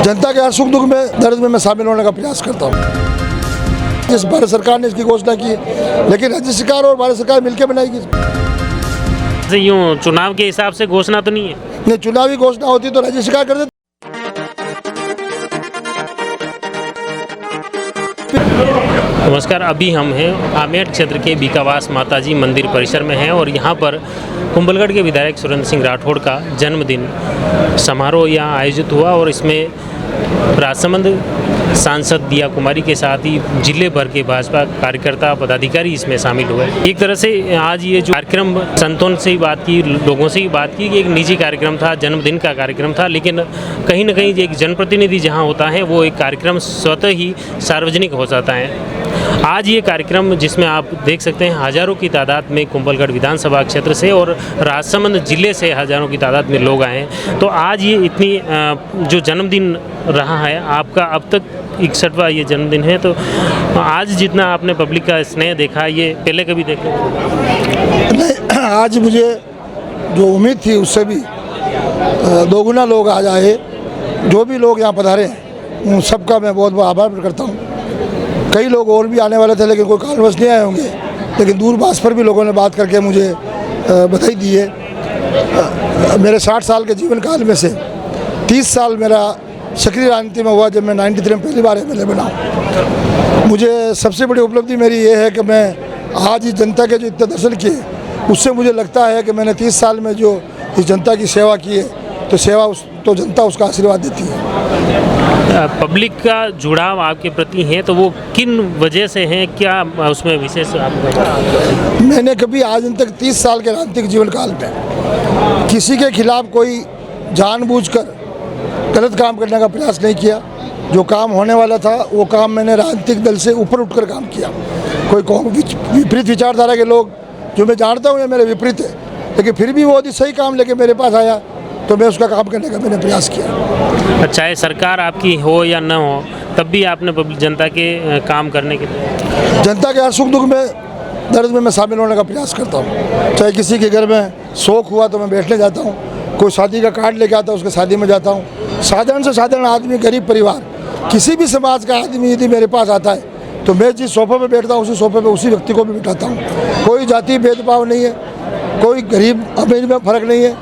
जनता के हर सुख दुख में, दर्द में मैं शामिल होने का प्रयास करता हूँ। जिस भारत सरकार ने इसकी घोषणा की, लेकिन राज्य सरकार और भारत सरकार मिलकर बनाएगी। यूँ चुनाव के हिसाब से घोषणा तो नहीं है? नहीं, चुनावी घोषणा होती तो राज्य सरकार कर देती। नमस्कार, अभी हम हैं आमेर क्षेत्र के बीकावास माताजी मंदिर परिसर में हैं और यहाँ पर कुंभलगढ़ के विधायक सुरेंद्र सिंह राठौड़ का जन्मदिन समारोह यहाँ आयोजित हुआ और इसमें राजसमंद सांसद दिया कुमारी के साथ ही जिले भर के भाजपा कार्यकर्ता पदाधिकारी इसमें शामिल हुए। एक तरह से आज ये जो कार्यक्रम संतों से ही बात की, लोगों से ही बात की कि एक निजी कार्यक्रम था, जन्मदिन का कार्यक्रम था, लेकिन कहीं ना कहीं एक जनप्रतिनिधि जहां होता है वो एक कार्यक्रम स्वतः ही सार्वजनिक हो जाता है। आज ये कार्यक्रम जिसमें आप देख सकते हैं हज़ारों की तादाद में कुंभलगढ़ विधानसभा क्षेत्र से और राजसमंद जिले से हज़ारों की तादाद में लोग आए हैं। तो आज ये इतनी जो जन्मदिन रहा है आपका, अब तक 61वां ये जन्मदिन है, तो आज जितना आपने पब्लिक का स्नेह देखा ये पहले कभी देखा नहीं? आज मुझे जो उम्मीद थी उससे भी दोगुना लोग आज आए। जो भी लोग यहाँ पधारे हैं उन सबका मैं बहुत बहुत आभार प्रकट करता हूँ। कई लोग और भी आने वाले थे लेकिन कोई कारणवश नहीं आए होंगे, लेकिन दूरभाष पर भी लोगों ने बात करके मुझे बधाई दी है। मेरे 60 साल के जीवन काल में से 30 साल मेरा सक्रिय राजनीति में हुआ जब मैं 93 में पहली बार MLA बना। मुझे सबसे बड़ी उपलब्धि मेरी ये है कि मैं आज इस जनता के जो इतने दर्शन किए उससे मुझे लगता है कि मैंने 30 साल में जो इस जनता की सेवा की है तो जनता उसका आशीर्वाद देती है। पब्लिक का जुड़ाव आपके प्रति है तो वो किन वजह से है, क्या उसमें विशेष आपका? मैंने कभी आज तक 30 साल के राजनीतिक जीवन काल में किसी के खिलाफ कोई जानबूझकर गलत काम करने का प्रयास नहीं किया। जो काम होने वाला था वो काम मैंने राजनीतिक दल से ऊपर उठकर काम किया। कोई विपरीत विचारधारा के लोग जो मैं जानता हूँ ये मेरे विपरीत है, लेकिन फिर भी वो यदि सही काम लेके मेरे पास आया तो मैं उसका काम करने का मैंने प्रयास किया। चाहे सरकार आपकी हो या न हो तब भी आपने जनता के काम करने के लिए, जनता के हर सुख दुख में, दर्द में मैं शामिल होने का प्रयास करता हूँ। चाहे किसी के घर में शौक हुआ तो मैं बैठने जाता हूँ, कोई शादी का कार्ड लेके आता है उसके शादी में जाता हूँ। साधारण से साधारण आदमी, गरीब परिवार, किसी भी समाज का आदमी यदि मेरे पास आता है तो मैं जिस सोफे पे बैठता हूँ उसी सोफे पे उसी व्यक्ति को भी बिठाता हूँ। कोई जाति भेदभाव नहीं है, कोई गरीब अमीर में फर्क नहीं है।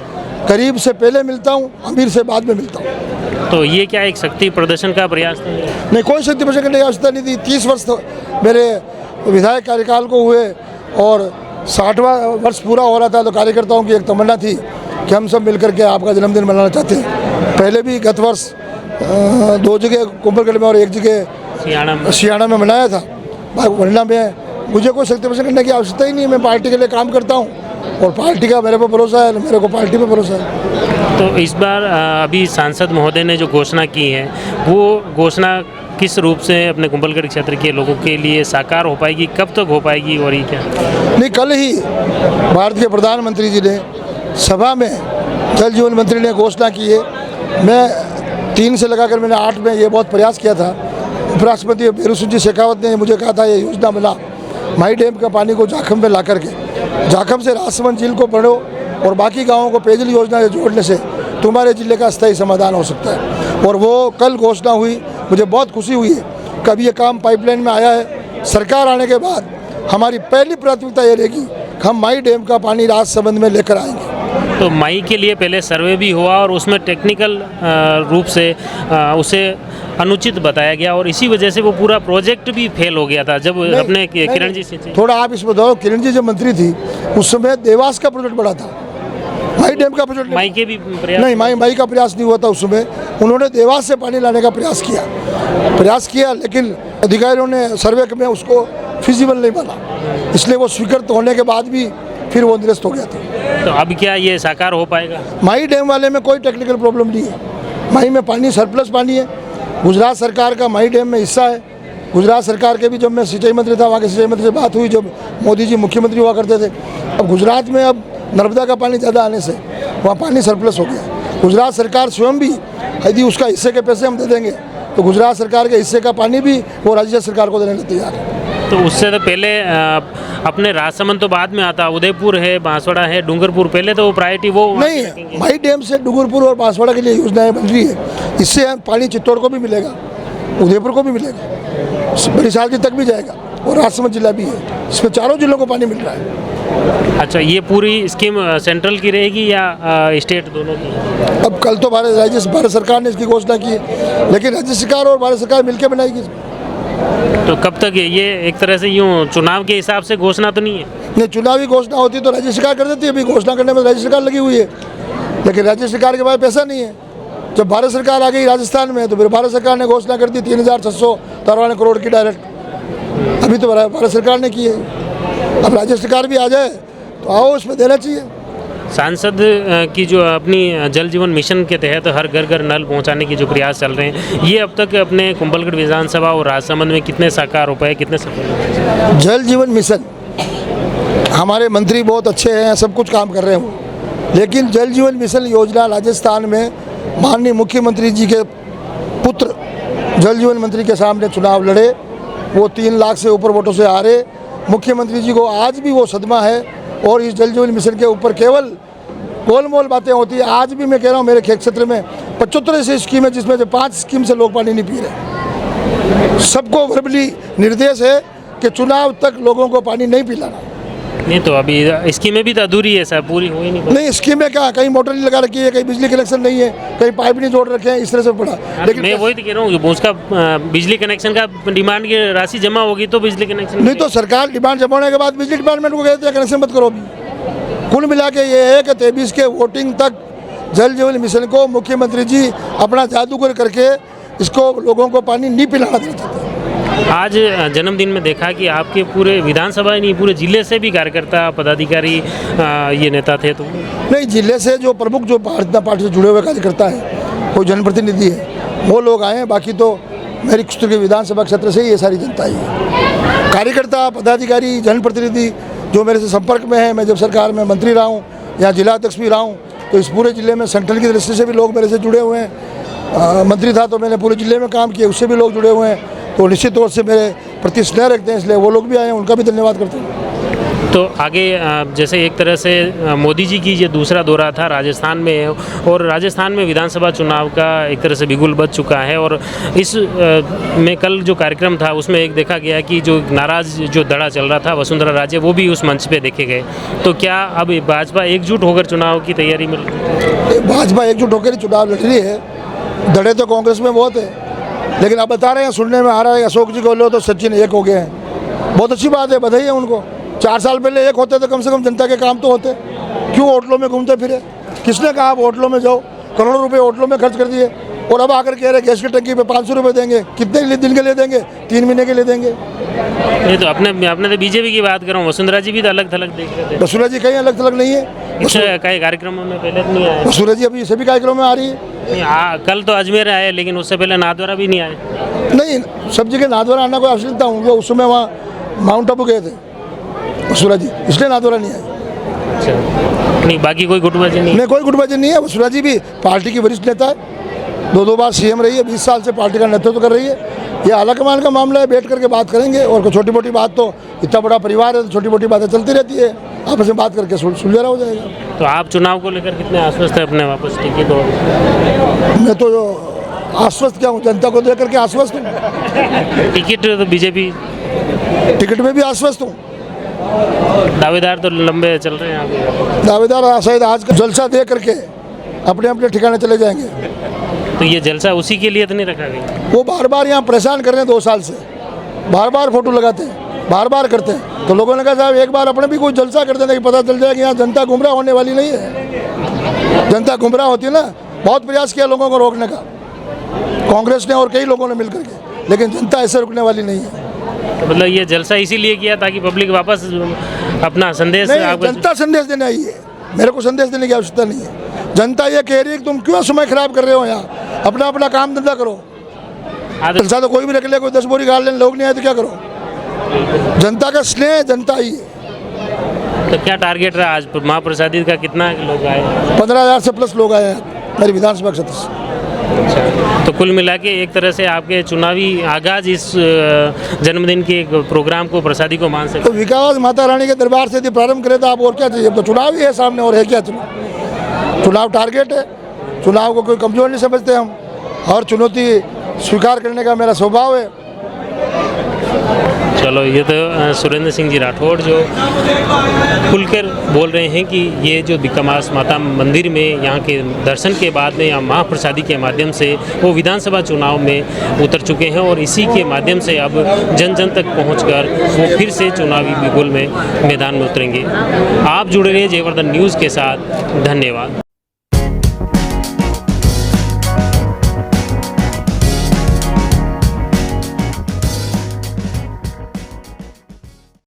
गरीब से पहले मिलता हूँ, अमीर से बाद में मिलता हूँ। तो ये क्या एक शक्ति प्रदर्शन का प्रयास नहीं, कोई शक्ति प्रदर्शन करने की आवश्यकता नहीं थी। 30 वर्ष तो मेरे विधायक कार्यकाल को हुए और 60वां वर्ष पूरा हो रहा था तो कार्यकर्ताओं की एक तमन्ना थी कि हम सब मिलकर के आपका जन्मदिन मनाना चाहते हैं। पहले भी गत वर्ष 2 जगह कुंभलगढ़ में और 1 जगह सियाना में मनाया था। वरना में मुझे कोई शक्ति प्रदर्शन करने की आवश्यकता ही नहीं है। मैं पार्टी के लिए काम करता हूँ और पार्टी का मेरे पर भरोसा है, मेरे को पार्टी पे भरोसा है। तो इस बार अभी सांसद महोदय ने जो घोषणा की है वो घोषणा किस रूप से अपने कुंभलगढ़ क्षेत्र के लोगों के लिए साकार हो पाएगी, कब तक हो पाएगी और ये क्या? नहीं, कल ही भारत के प्रधानमंत्री जी ने सभा में जल जीवन मंत्री ने घोषणा की है। मैं 3 से लगाकर मैंने 8 में ये बहुत प्रयास किया था। उपराष्ट्रपति बेरुसिंह जी शेखावत ने मुझे कहा था ये योजना बना, माई डैम का पानी को जाखम में ला करके जाखम से राजसमंद झील को बढ़ो और बाकी गाँवों को पेयजल योजना से जोड़ने से तुम्हारे जिले का स्थायी समाधान हो सकता है। और वो कल घोषणा हुई, मुझे बहुत खुशी हुई है। कभी ये काम पाइपलाइन में आया है। सरकार आने के बाद हमारी पहली प्राथमिकता ये रहेगी कि हम माई डैम का पानी राजसमंद में लेकर आएंगे। तो मई के लिए पहले सर्वे भी हुआ और उसमें टेक्निकल रूप से उसे अनुचित बताया गया और इसी वजह से वो पूरा प्रोजेक्ट भी फेल हो गया था। जब अपने किरण जी से थोड़ा आप इसमें बताओ, किरण जी जब मंत्री थी उस समय देवास का प्रोजेक्ट बड़ा था, माई डैम का प्रोजेक्ट मई के भी प्रयास नहीं, माई का प्रयास नहीं हुआ था। उस समय उन्होंने देवास से पानी लाने का प्रयास किया, लेकिन अधिकारियों ने सर्वे में उसको फिजिबल नहीं माना, इसलिए वो स्वीकृत होने के बाद भी फिर वो निरस्त हो गया था। तो अब क्या ये साकार हो पाएगा? माई डैम वाले में कोई टेक्निकल प्रॉब्लम नहीं है। माई में पानी सरप्लस पानी है। गुजरात सरकार का माई डैम में हिस्सा है। गुजरात सरकार के भी जब मैं सिंचाई मंत्री था वहाँ के सिंचाई मंत्री से बात हुई जब मोदी जी मुख्यमंत्री हुआ करते थे। अब गुजरात में अब नर्मदा का पानी ज़्यादा आने से वहाँ पानी सरप्लस हो गया। गुजरात सरकार स्वयं भी यदि उसका हिस्से के पैसे हम दे देंगे तो गुजरात सरकार के हिस्से का पानी भी वो राज्य सरकार को देने के तैयार है। तो उससे तो पहले अपने राजसमंद तो बाद में आता, उदयपुर है, बांसवाड़ा है, डूंगरपुर, पहले तो वो प्रायोरिटी वो नहीं है। माई डैम से डूंगरपुर और बांसवाड़ा के लिए योजनाएं बन रही है। इससे पानी चित्तौड़ को भी मिलेगा, उदयपुर को भी मिलेगा, बरिशाल तक भी जाएगा और राजसमंद जिला भी है। इसमें चारों जिलों को पानी मिल रहा है। अच्छा, ये पूरी स्कीम सेंट्रल की रहेगी या स्टेट दोनों की? अब कल तो भारत सरकार ने इसकी घोषणा की है, लेकिन राज्य सरकार और भारत सरकार मिलकर बनाएगी। तो कब तक ये एक तरह से यूँ चुनाव के हिसाब से घोषणा तो नहीं है? नहीं, चुनावी घोषणा होती तो राज्य सरकार कर देती है। अभी घोषणा करने में राज्य सरकार लगी हुई है, लेकिन राज्य सरकार के पास पैसा नहीं है। जब भारत सरकार आ गई राजस्थान में तो फिर भारत सरकार ने घोषणा कर दी 3693 करोड़ की डायरेक्ट। अभी तो भारत सरकार ने की है, अब राज्य सरकार भी आ जाए तो आओ, उसमें देना चाहिए। सांसद की जो अपनी जल जीवन मिशन के तहत हर घर घर नल पहुंचाने की जो प्रयास चल रहे हैं, ये अब तक अपने कुंभलगढ़ विधानसभा और राजसमंद में कितने साकार हो पाए, कितने सफल? जल जीवन मिशन हमारे मंत्री बहुत अच्छे हैं, सब कुछ काम कर रहे हैं, लेकिन जल जीवन मिशन योजना राजस्थान में माननीय मुख्यमंत्री जी के पुत्र जल जीवन मंत्री के सामने चुनाव लड़े, वो 3 लाख से ऊपर वोटों से हारे। मुख्यमंत्री जी को आज भी वो सदमा है और इस जल जीवन मिशन के ऊपर केवल गोलमोल बातें होती है। आज भी मैं कह रहा हूँ, मेरे खेत क्षेत्र में 75 ऐसी स्कीम है जिसमें से 5 स्कीम से लोग पानी नहीं पी रहे। सबको वर्बली निर्देश है कि चुनाव तक लोगों को पानी नहीं पिलाना। नहीं तो अभी स्कीमें भी तो अधूरी है सर, पूरी हुई नहीं। स्कीमें क्या, कहीं मोटर नहीं लगा रखी है, कहीं बिजली कनेक्शन नहीं है, कहीं पाइप नहीं जोड़ रखे हैं, इस तरह से पड़ा। लेकिन मैं वही तो कह रहा हूँ कि उसका बिजली कनेक्शन का डिमांड की राशि जमा होगी तो बिजली कनेक्शन नहीं, तो सरकार डिमांड जमा होने के बाद बिजली डिपार्टमेंट को कहते हैं कनेक्शन मत करो। कुल मिला के ये है कि 23 के वोटिंग तक जल जीवन मिशन को मुख्यमंत्री जी अपना जादूगर करके इसको लोगों को पानी नहीं पिलाना देते थे। आज जन्मदिन में देखा कि आपके पूरे विधानसभा नहीं, पूरे जिले से भी कार्यकर्ता पदाधिकारी ये नेता थे। तो नहीं, जिले से जो प्रमुख जो भारतीय जनता पार्टी से जुड़े हुए कार्यकर्ता हैं, वो जनप्रतिनिधि है, वो लोग आए हैं। बाकी तो मेरी क्षेत्र के विधानसभा क्षेत्र से ही ये सारी जनता ही है। कार्यकर्ता, पदाधिकारी, जनप्रतिनिधि जो मेरे से संपर्क में है, मैं जब सरकार में मंत्री रहा हूँ या जिला अध्यक्ष भी रहा हूँ, तो इस पूरे जिले में संगठन की दृष्टि से भी लोग मेरे से जुड़े हुए हैं। मंत्री था तो मैंने पूरे जिले में काम किया, उससे भी लोग जुड़े हुए हैं, तो निश्चित तौर से मेरे प्रति स्नेह रखते हैं, इसलिए वो लोग भी आए हैं, उनका भी धन्यवाद करते हैं। तो आगे जैसे एक तरह से मोदी जी की ये दूसरा दौरा था राजस्थान में, और राजस्थान में विधानसभा चुनाव का एक तरह से बिगुल बज चुका है, और इस में कल जो कार्यक्रम था उसमें एक देखा गया कि जो नाराज जो दड़ा चल रहा था वसुंधरा राजे, वो भी उस मंच पे देखे गए। तो क्या अब भाजपा एकजुट होकर चुनाव की तैयारी में? भाजपा एकजुट होकर चुनाव लड़ रही है। दड़े तो कांग्रेस में बहुत है, लेकिन आप बता रहे हैं, सुनने में आ रहा है अशोक जी को लो तो सचिन एक हो गए हैं। बहुत अच्छी बात है, बधाई है उनको। 4 साल पहले एक होते तो कम से कम जनता के काम तो होते। क्यों होटलों में घूमते फिरे? किसने कहा आप होटलों में जाओ? करोड़ों रुपए होटलों में खर्च कर दिए, और अब आकर कह रहे गैस की टंकी पे 500 रुपये देंगे। कितने दिन के लिए देंगे? 3 महीने के लिए देंगे। ये तो अपने तो बीजेपी की बात कर रहा हूँ, वसुंधरा जी भी तो अलग थलग देख रहे थे। वसुंधरा जी कहीं अलग थलग नहीं है, कई कार्यक्रमों में पहले तो नहीं आए। वसुंधरा जी अभी सभी कार्यक्रमों में आ रही है। कल तो अजमेर आए, लेकिन उससे पहले नाथद्वारा भी नहीं आए। नहीं, सब जगह नाथद्वारा आना कोई आवश्यकता हूँ, वो उस समय वहाँ माउंट आबू गए थे वसुंधरा जी, इसलिए नाथद्वारा नहीं आए। अच्छा, नहीं बाकी कोई गुटबाजी नहीं? नहीं, कोई गुटबाजी नहीं है। वसुंधरा जी भी पार्टी की वरिष्ठ नेता है, 2 बार सीएम रही है, 20 साल से पार्टी का नेतृत्व कर रही है। ये आलाकमान का मामला है, बैठ करके बात करेंगे, और कोई छोटी मोटी बात तो, इतना बड़ा परिवार है तो छोटी मोटी बातें चलती रहती है, आपस में बात करके सुलझा हो जाएगा। तो आप चुनाव को लेकर कितने आश्वस्त है अपने वापस टिकट? और मैं तो आश्वस्त क्या हूँ, जनता को लेकर के आश्वस्त हूँ। टिकट तो बीजेपी, टिकट में भी आश्वस्त हूँ। दावेदार तो लंबे चल रहे हैं आगे। दावेदार शायद आज का जलसा दे करके अपने अपने ठिकाने चले जाएंगे। तो ये जलसा उसी के लिए तो नहीं रखा गया? वो बार बार यहाँ परेशान कर रहे हैं, 2 साल से बार बार फोटो लगाते हैं, बार बार करते हैं। तो लोगों ने कहा साहब एक बार अपने भी कोई जलसा कर देने की पता चल जाए कि यहाँ जनता गुमराह होने वाली नहीं है। जनता गुमराह होती है ना। बहुत प्रयास किया लोगों को रोकने का, कांग्रेस ने और कई लोगों ने मिलकर के, लेकिन जनता ऐसे रुकने वाली नहीं है। तो मतलब ये जलसा इसीलिए किया ताकि पब्लिक वापस अपना संदेश? जनता संदेश देने आई है, मेरे को संदेश देने की आवश्यकता नहीं है। जनता ये कह रही है कि तुम क्यों समय खराब कर रहे हो, यहाँ अपना अपना काम धंधा करो। जलसा तो कोई भी रख ले, कोई 10 बोरी गाड़ लेने, लोग नहीं आए तो क्या करो? जनता का स्नेह जनता ही है। तो क्या टारगेट रहा आज महाप्रसादी का? कितना लोग आए? 15,000 से प्लस लोग आए हैं मेरी विधानसभा क्षेत्र से। अच्छा, तो कुल मिला के एक तरह से आपके चुनावी आगाज इस जन्मदिन के प्रोग्राम को प्रसादी को मान सकते? तो विकास माता रानी के दरबार से यदि प्रारंभ करें तो आप और क्या चाहिए? अब तो चुनाव ही है सामने, और है क्या? चुनाव टारगेट है। चुनाव को कोई कमजोर नहीं समझते हम। और चुनौती स्वीकार करने का मेरा स्वभाव है। चलो, ये तो सुरेंद्र सिंह जी राठौड़ जो खुलकर बोल रहे हैं कि ये जो बिकावास माता मंदिर में यहाँ के दर्शन के बाद में या महाप्रसादी के माध्यम से वो विधानसभा चुनाव में उतर चुके हैं और इसी के माध्यम से अब जन जन तक पहुंचकर वो फिर से चुनावी बिगुल में मैदान में उतरेंगे। आप जुड़े रहिए जयवर्धन न्यूज़ के साथ। धन्यवाद।